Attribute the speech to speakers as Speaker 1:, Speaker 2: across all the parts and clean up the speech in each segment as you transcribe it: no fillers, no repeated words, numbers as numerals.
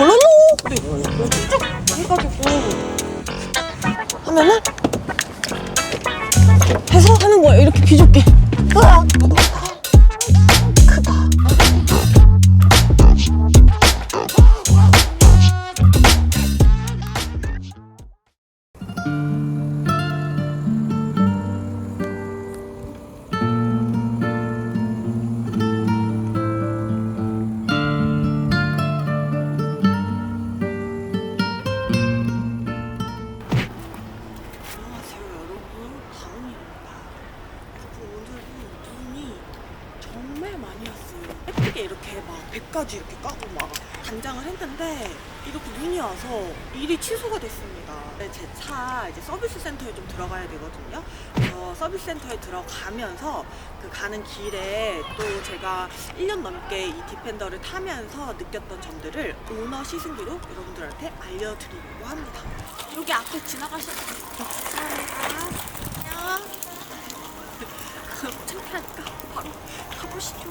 Speaker 1: 골랄로 쭉 해가지고 하면은 해서 하는 거야. 이렇게 비좁게. 으악! 크다. 예쁘게 이렇게 막 100가지 이렇게 까고 막 단장을 했는데 이렇게 눈이 와서 일이 취소가 됐습니다. 제 차 이제 서비스 센터에 좀 들어가야 되거든요. 그래서 서비스 센터에 들어가면서 그 가는 길에 또 제가 1년 넘게 이 디펜더를 타면서 느꼈던 점들을 오너 시승기로 여러분들한테 알려드리려고 합니다. 여기 앞에 지나가시면 감사합니다. 안녕. 창피하니까 바로 가보시죠.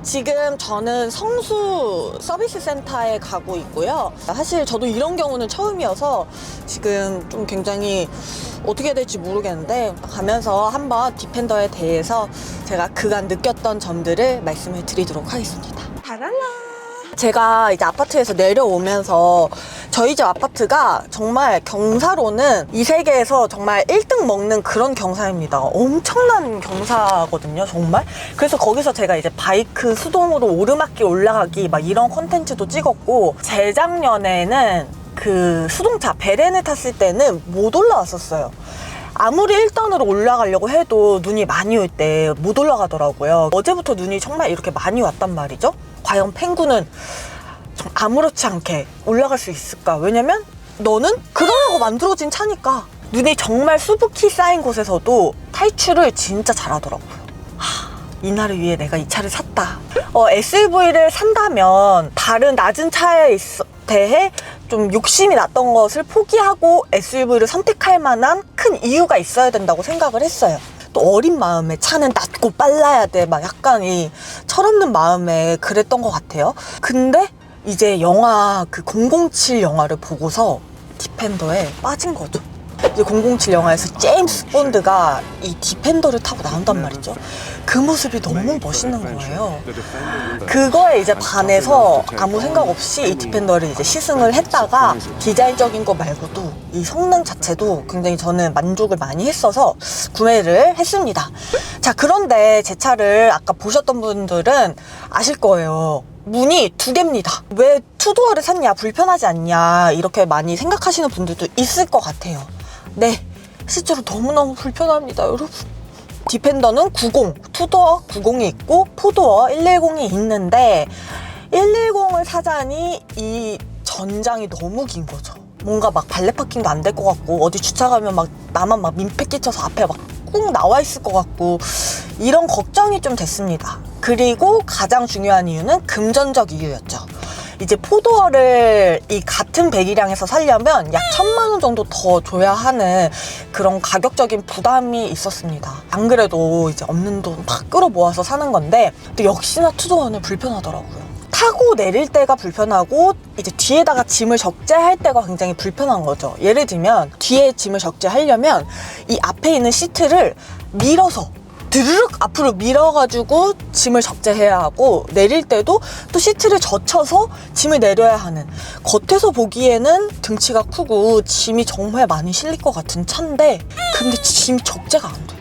Speaker 1: 지금 저는 성수 서비스 센터에 가고 있고요. 사실 저도 이런 경우는 처음이어서 지금 좀 굉장히 어떻게 해야 될지 모르겠는데 가면서 한번 디펜더에 대해서 제가 그간 느꼈던 점들을 말씀을 드리도록 하겠습니다. 다랄라. 제가 이제 아파트에서 내려오면서 저희 집 아파트가 정말 경사로는 이 세계에서 정말 1등 먹는 그런 경사입니다. 엄청난 경사거든요, 정말. 그래서 거기서 제가 이제 바이크 수동으로 오르막길 올라가기 막 이런 콘텐츠도 찍었고, 재작년에는 그 수동차 베렌을 탔을 때는 못 올라왔었어요. 아무리 1단으로 올라가려고 해도 눈이 많이 올 때 못 올라가더라고요. 어제부터 눈이 정말 이렇게 많이 왔단 말이죠. 과연 펭구는 아무렇지 않게 올라갈 수 있을까? 왜냐면 너는 그러라고 만들어진 차니까. 눈이 정말 수북히 쌓인 곳에서도 탈출을 진짜 잘하더라고요. 이날을 위해 내가 이 차를 샀다. SUV를 산다면 다른 낮은 차에 대해 좀 욕심이 났던 것을 포기하고 SUV를 선택할 만한 큰 이유가 있어야 된다고 생각을 했어요. 또 어린 마음에 차는 낮고 빨라야 돼, 막 약간 이 철없는 마음에 그랬던 것 같아요. 근데 이제 영화 그 007 영화를 보고서 디펜더에 빠진 거죠. 이제 007 영화에서 제임스 본드가 이 디펜더를 타고 나온단 말이죠. 그 모습이 너무 멋있는 거예요. 그거에 이제 반해서 아무 생각 없이 이 디펜더를 이제 시승을 했다가 디자인적인 거 말고도 이 성능 자체도 굉장히 저는 만족을 많이 했어서 구매를 했습니다. 자, 그런데 제 차를 아까 보셨던 분들은 아실 거예요. 문이 2개입니다. 왜 투도어를 샀냐, 불편하지 않냐 이렇게 많이 생각하시는 분들도 있을 것 같아요. 네, 실제로 너무너무 불편합니다, 여러분. 디펜더는 90, 투도어 90이 있고 포도어 110이 있는데 110을 사자니 이 전장이 너무 긴 거죠. 뭔가 막 발레 파킹도 안 될 것 같고, 어디 주차 가면 막 나만 막 민폐 끼쳐서 앞에 막 꾹 나와 있을 것 같고, 이런 걱정이 좀 됐습니다. 그리고 가장 중요한 이유는 금전적 이유였죠. 이제 포도어를 이 같은 배기량에서 사려면 약 1,000만 원 정도 더 줘야 하는 그런 가격적인 부담이 있었습니다. 안 그래도 이제 없는 돈 막 끌어모아서 사는 건데, 또 역시나 투도어는 불편하더라고요. 타고 내릴 때가 불편하고, 이제 뒤에다가 짐을 적재할 때가 굉장히 불편한 거죠. 예를 들면 뒤에 짐을 적재하려면 이 앞에 있는 시트를 밀어서 드르륵 앞으로 밀어가지고 짐을 적재해야 하고, 내릴 때도 또 시트를 젖혀서 짐을 내려야 하는, 겉에서 보기에는 등치가 크고 짐이 정말 많이 실릴 것 같은 차인데, 근데 짐 적재가 안 돼요.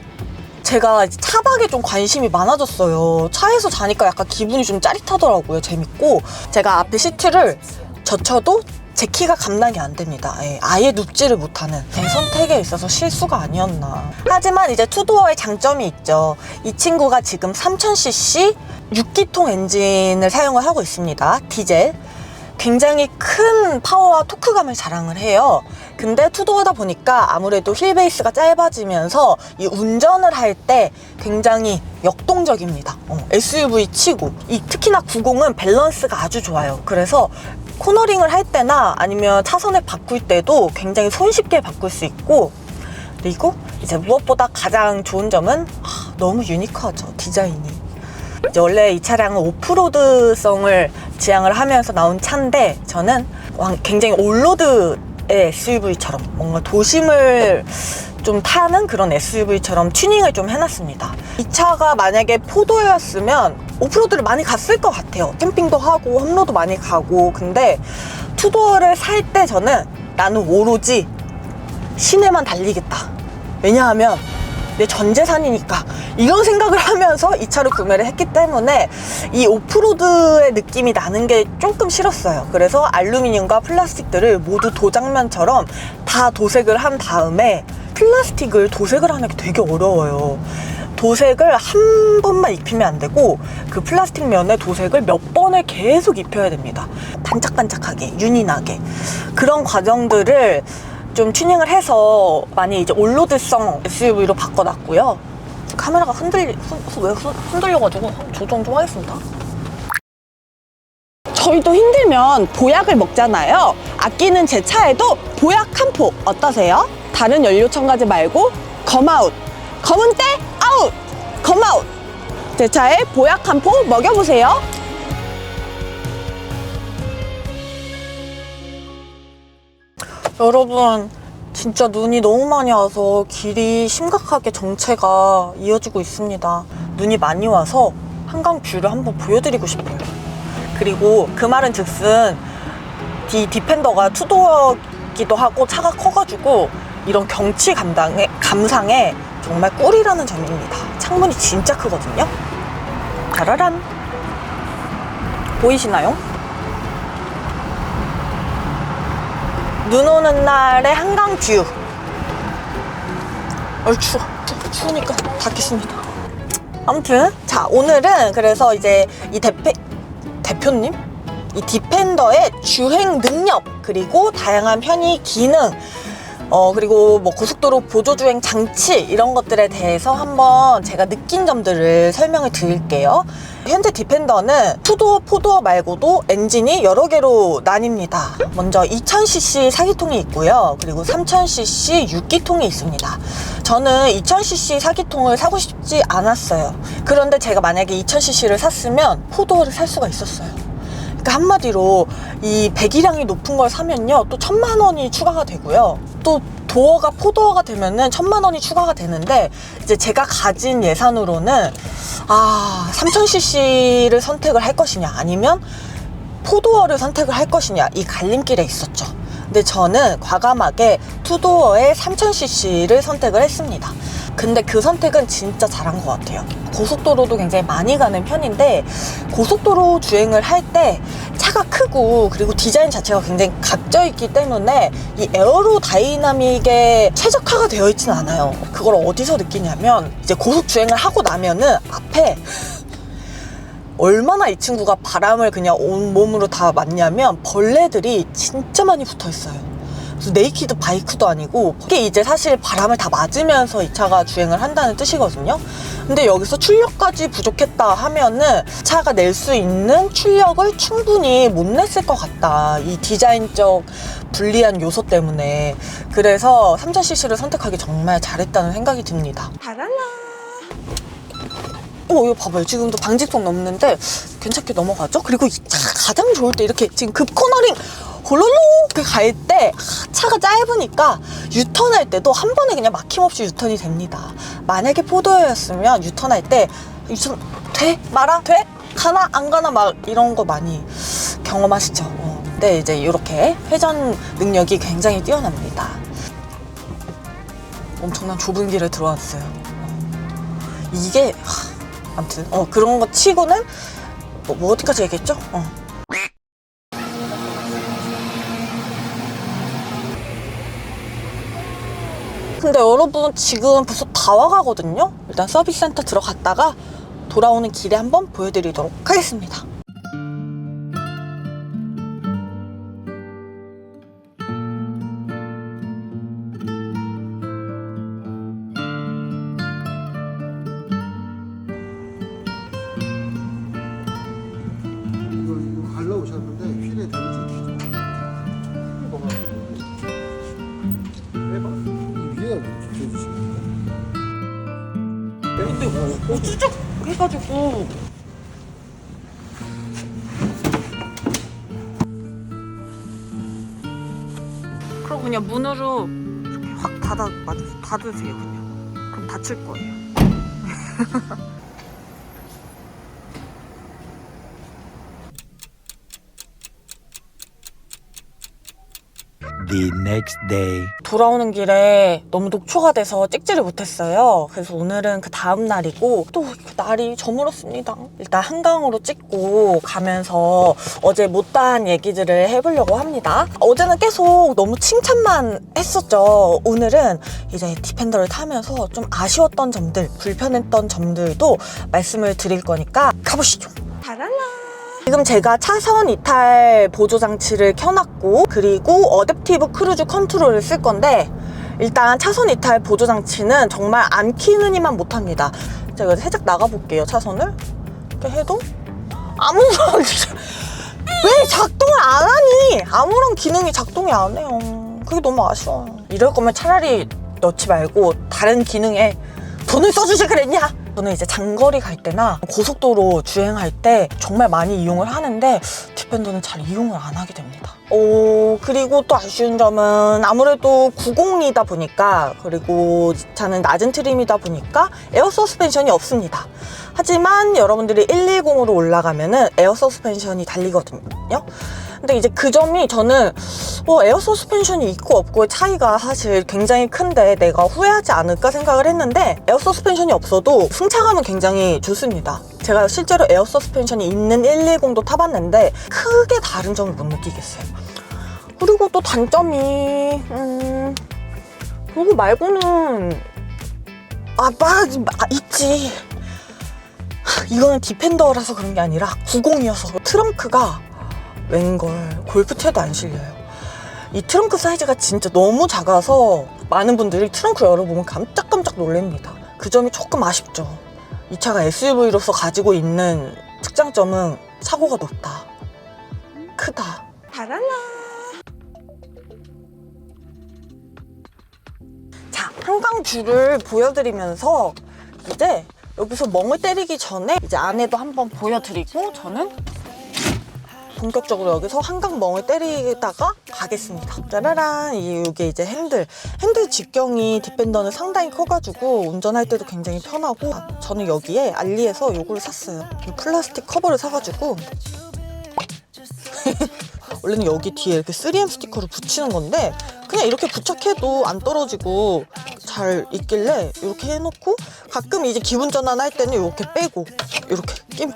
Speaker 1: 제가 차박에 좀 관심이 많아졌어요. 차에서 자니까 약간 기분이 좀 짜릿하더라고요. 재밌고, 제가 앞에 시트를 젖혀도 제 키가 감당이 안 됩니다. 아예 눕지를 못하는, 제 선택에 있어서 실수가 아니었나. 하지만 이제 투도어의 장점이 있죠. 이 친구가 지금 3000cc 6기통 엔진을 사용을 하고 있습니다. 디젤. 굉장히 큰 파워와 토크감을 자랑을 해요. 근데 투도어다 보니까 아무래도 휠베이스가 짧아지면서 이 운전을 할 때 굉장히 역동적입니다. SUV 치고, 특히나 90은 밸런스가 아주 좋아요. 그래서 코너링을 할 때나 아니면 차선을 바꿀 때도 굉장히 손쉽게 바꿀 수 있고, 그리고 이제 무엇보다 가장 좋은 점은 너무 유니크하죠, 디자인이. 이제 원래 이 차량은 오프로드성을 지향을 하면서 나온 차인데 저는 굉장히 올로드의 SUV처럼 뭔가 도심을 좀 타는 그런 SUV처럼 튜닝을 좀 해놨습니다. 이 차가 만약에 포도였으면 오프로드를 많이 갔을 것 같아요. 캠핑도 하고 험로도 많이 가고. 근데 투도어를 살 때 저는 나는 오로지 시내만 달리겠다. 왜냐하면 내 전 재산이니까 이런 생각을 하면서 이 차를 구매를 했기 때문에 이 오프로드의 느낌이 나는 게 조금 싫었어요. 그래서 알루미늄과 플라스틱들을 모두 도장면처럼 다 도색을 한 다음에, 플라스틱을 도색을 하는 게 되게 어려워요. 도색을 한 번만 입히면 안 되고 그 플라스틱 면에 도색을 몇 번을 계속 입혀야 됩니다. 반짝반짝하게, 윤이 나게. 그런 과정들을 좀 튜닝을 해서 많이 이제 올로드성 SUV로 바꿔놨고요. 카메라가 흔들려가지고 조정 좀 하겠습니다. 저희도 힘들면 보약을 먹잖아요. 아끼는 제 차에도 보약 한 포 어떠세요? 다른 연료 첨가제 말고 검아웃, 검은 때 아웃, 검아웃. 제 차에 보약 한 포 먹여보세요. 여러분, 진짜 눈이 너무 많이 와서 길이 심각하게 정체가 이어지고 있습니다. 눈이 많이 와서 한강 뷰를 한번 보여드리고 싶어요. 그리고 그 말은 즉슨 디펜더가 투도어기도 하고 차가 커가지고 이런 경치 감상에 정말 꿀이라는 점입니다. 창문이 진짜 크거든요. 짜라란, 보이시나요? 눈 오는 날의 한강 뷰. 추우니까 닫겠습니다. 아무튼 자, 오늘은 그래서 이제 이 대표님? 이 디펜더의 주행 능력, 그리고 다양한 편의 기능, 그리고 뭐 고속도로 보조주행 장치, 이런 것들에 대해서 한번 제가 느낀 점들을 설명을 드릴게요. 현재 디펜더는 투도어, 포도어 말고도 엔진이 여러 개로 나뉩니다. 먼저 2000cc 4기통이 있고요. 그리고 3000cc 6기통이 있습니다. 저는 2000cc 4기통을 사고 싶지 않았어요. 그런데 제가 만약에 2000cc를 샀으면 포도어를 살 수가 있었어요. 그러니까 한마디로 이 배기량이 높은 걸 사면요, 또 1000만 원이 추가가 되고요. 또 도어가 포도어가 되면은 1000만 원이 추가가 되는데, 이제 제가 가진 예산으로는 3000cc를 선택을 할 것이냐 아니면 포도어를 선택을 할 것이냐, 이 갈림길에 있었죠. 근데 저는 과감하게 투도어의 3000cc를 선택을 했습니다. 근데 그 선택은 진짜 잘한 것 같아요. 고속도로도 굉장히 많이 가는 편인데, 고속도로 주행을 할 때 차가 크고 그리고 디자인 자체가 굉장히 각져 있기 때문에 이 에어로다이나믹에 최적화가 되어 있지는 않아요. 그걸 어디서 느끼냐면, 이제 고속 주행을 하고 나면은 앞에 얼마나 이 친구가 바람을 그냥 온몸으로 다 맞냐면 벌레들이 진짜 많이 붙어 있어요. 네이키드 바이크도 아니고, 이게 이제 사실 바람을 다 맞으면서 이 차가 주행을 한다는 뜻이거든요. 근데 여기서 출력까지 부족했다 하면은 차가 낼 수 있는 출력을 충분히 못 냈을 것 같다, 이 디자인적 불리한 요소 때문에. 그래서 3000cc를 선택하기 정말 잘했다는 생각이 듭니다. 다랄라. 이거 봐봐요. 지금도 방지턱 넘는데 괜찮게 넘어가죠? 그리고 이 차가 가장 좋을 때 이렇게 지금 급코너링 홀롤로 갈 때 차가 짧으니까 유턴할 때도 한 번에 그냥 막힘없이 유턴이 됩니다. 만약에 포도였으면 유턴할 때 유턴 돼? 말아? 돼? 가나? 안 가나? 막 이런 거 많이 경험하시죠. 근데 이제 이렇게 회전 능력이 굉장히 뛰어납니다. 엄청난 좁은 길에 들어왔어요. 이게 아무튼 그런 거 치고는 뭐 어디까지 얘기했죠? 근데 여러분, 지금 벌써 다 와가거든요. 일단 서비스 센터 들어갔다가 돌아오는 길에 한번 보여드리도록 하겠습니다.
Speaker 2: 이거 갈라 오셨는데 휠에 데미지 해봐. 이 위에 이렇게 해주시면 돼.
Speaker 1: 근데 뭐 쭈쭉 해가지고 그냥 문으로 이렇게 확 닫으세요 그냥. 그럼 닫힐 거예요.
Speaker 3: The next day.
Speaker 1: 돌아오는 길에 너무 녹초가 돼서 찍지를 못했어요. 그래서 오늘은 그 다음 날이고 또 날이 저물었습니다. 일단 한강으로 찍고 가면서 어제 못다한 얘기들을 해보려고 합니다. 어제는 계속 너무 칭찬만 했었죠. 오늘은 이제 디펜더를 타면서 좀 아쉬웠던 점들, 불편했던 점들도 말씀을 드릴 거니까 가보시죠. 타랄라. 지금 제가 차선 이탈 보조 장치를 켜놨고, 그리고 어댑티브 크루즈 컨트롤을 쓸 건데, 일단 차선 이탈 보조 장치는 정말 안 키느니만 못합니다. 제가 살짝 나가볼게요. 차선을 이렇게 해도 아무런 왜 작동을 안 하니? 아무런 기능이 작동이 안 해요. 그게 너무 아쉬워요. 이럴 거면 차라리 넣지 말고 다른 기능에 돈을 써주지 그랬냐? 저는 이제 장거리 갈 때나 고속도로 주행할 때 정말 많이 이용을 하는데 디펜더는 잘 이용을 안 하게 됩니다. 그리고 또 아쉬운 점은 아무래도 90이다 보니까, 그리고 차는 낮은 트림이다 보니까 에어 서스펜션이 없습니다. 하지만 여러분들이 110으로 올라가면은 에어 서스펜션이 달리거든요. 근데 이제 그 점이 저는 에어 서스펜션이 있고 없고의 차이가 사실 굉장히 큰데 내가 후회하지 않을까 생각을 했는데, 에어 서스펜션이 없어도 승차감은 굉장히 좋습니다. 제가 실제로 에어 서스펜션이 있는 110도 타봤는데 크게 다른 점을 못 느끼겠어요. 그리고 또 단점이 그거 말고는 있지. 이거는 디펜더라서 그런 게 아니라 90이어서 트렁크가 웬걸 골프채도 안 실려요. 이 트렁크 사이즈가 진짜 너무 작아서 많은 분들이 트렁크 열어보면 깜짝깜짝 놀랍니다. 그 점이 조금 아쉽죠. 이 차가 SUV로서 가지고 있는 특장점은 사고가 높다, 크다. 달랄라. 자, 한강뷰를 보여드리면서 이제 여기서 멍을 때리기 전에 이제 안에도 한번 보여드리고 저는 본격적으로 여기서 한강 멍을 때리다가 가겠습니다. 짜라란. 이게 이제 핸들 직경이 디펜더는 상당히 커가지고 운전할 때도 굉장히 편하고, 저는 여기에 알리에서 요거를 샀어요. 이 플라스틱 커버를 사가지고 원래는 여기 뒤에 이렇게 3M 스티커를 붙이는 건데 그냥 이렇게 부착해도 안 떨어지고 잘 있길래 이렇게 해놓고, 가끔 이제 기분 전환할 때는 이렇게 빼고 이렇게 끼고.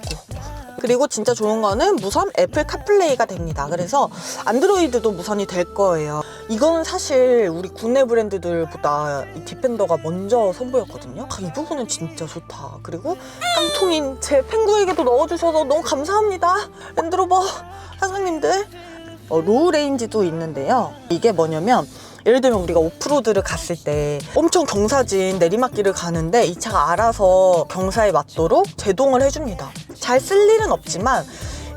Speaker 1: 그리고 진짜 좋은 거는 무선 애플 카플레이가 됩니다. 그래서 안드로이드도 무선이 될 거예요. 이거는 사실 우리 국내 브랜드들보다 이 디펜더가 먼저 선보였거든요. 이 부분은 진짜 좋다. 그리고 깡통인 제 펭구에게도 넣어주셔서 너무 감사합니다. 랜드로버 사장님들. 로우 레인지도 있는데요. 이게 뭐냐면, 예를 들면 우리가 오프로드를 갔을 때 엄청 경사진 내리막길을 가는데 이 차가 알아서 경사에 맞도록 제동을 해줍니다. 잘 쓸 일은 없지만,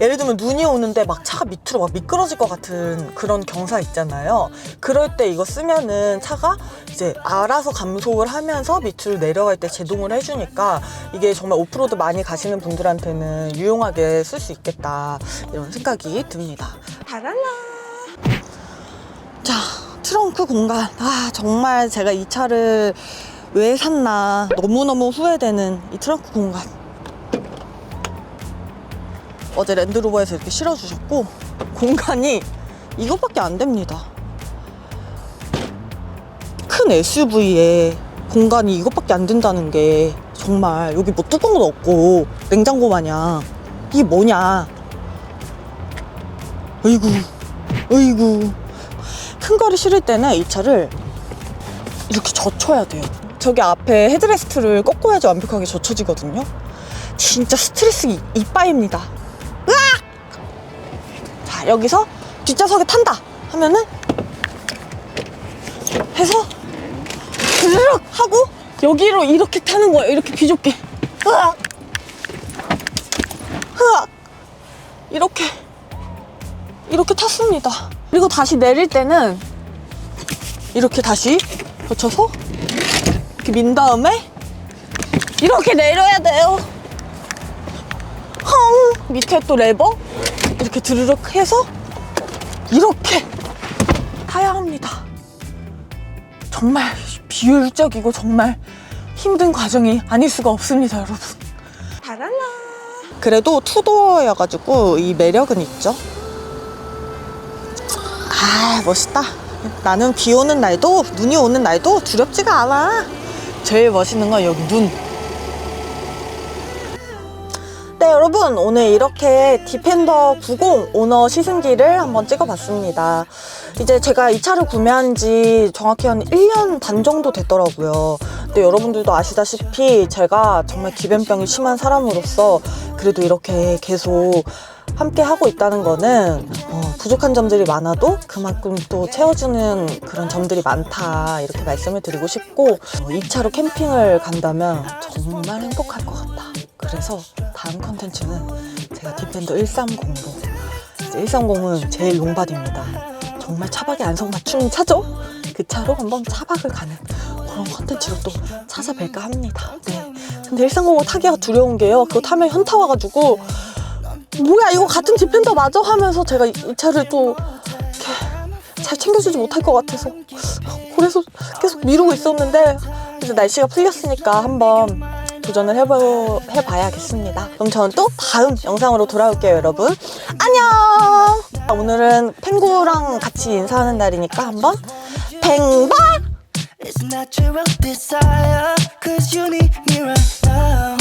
Speaker 1: 예를 들면 눈이 오는데 막 차가 밑으로 막 미끄러질 것 같은 그런 경사 있잖아요. 그럴 때 이거 쓰면은 차가 이제 알아서 감속을 하면서 밑으로 내려갈 때 제동을 해주니까 이게 정말 오프로드 많이 가시는 분들한테는 유용하게 쓸 수 있겠다, 이런 생각이 듭니다. 달랄라. 자, 트렁크 공간. 정말 제가 이 차를 왜 샀나 너무너무 후회되는 이 트렁크 공간. 어제 랜드로버에서 이렇게 실어주셨고, 공간이 이것밖에 안 됩니다. 큰 SUV에 공간이 이것밖에 안 된다는 게 정말, 여기 뭐 뚜껑도 없고 냉장고 마냥 이게 뭐냐. 어이구. 큰 거를 실을 때는 이 차를 이렇게 젖혀야 돼요. 저기 앞에 헤드레스트를 꺾어야지 완벽하게 젖혀지거든요. 진짜 스트레스 이빠입니다. 으악! 자, 여기서 뒷좌석에 탄다 하면은 해서 드르륵 하고 여기로 이렇게 타는 거예요. 이렇게 비좁게. 으악! 이렇게 탔습니다. 그리고 다시 내릴 때는 이렇게 다시 젖혀서 이렇게 민 다음에 이렇게 내려야 돼요. 밑에 또 레버 이렇게 드르륵 해서 이렇게 타야 합니다. 정말 비효율적이고 정말 힘든 과정이 아닐 수가 없습니다, 여러분. 달랄라. 그래도 투도어여가지고 이 매력은 있죠. 아, 멋있다. 나는 비 오는 날도 눈이 오는 날도 두렵지가 않아. 제일 멋있는 건 여기 눈. 네, 여러분, 오늘 이렇게 디펜더 90 오너 시승기를 한번 찍어봤습니다. 이제 제가 이 차를 구매한 지 정확히 한 1년 반 정도 됐더라고요. 근데 여러분들도 아시다시피 제가 정말 기변병이 심한 사람으로서 그래도 이렇게 계속 함께 하고 있다는 거는 부족한 점들이 많아도 그만큼 또 채워주는 그런 점들이 많다, 이렇게 말씀을 드리고 싶고, 이 차로 캠핑을 간다면 정말 행복할 것 같다. 그래서 다음 컨텐츠는 제가 디펜더 130로, 130은 제일 롱바디입니다. 정말 차박에 안성맞춤 차죠? 그 차로 한번 차박을 가는 그런 컨텐츠로 또 찾아뵐까 합니다. 네. 근데 130은 타기가 두려운 게요, 그거 타면 현타 와가지고 뭐야 이거 같은 디펜더 맞아? 하면서 제가 이 차를 또 이렇게 잘 챙겨주지 못할 것 같아서 그래서 계속 미루고 있었는데, 이제 날씨가 풀렸으니까 한번 도전을 해봐야겠습니다. 그럼 저는 또 다음 영상으로 돌아올게요, 여러분. 안녕! 오늘은 펭구랑 같이 인사하는 날이니까 한번 팽바!
Speaker 4: It's natural desire, 'cause you need me right now.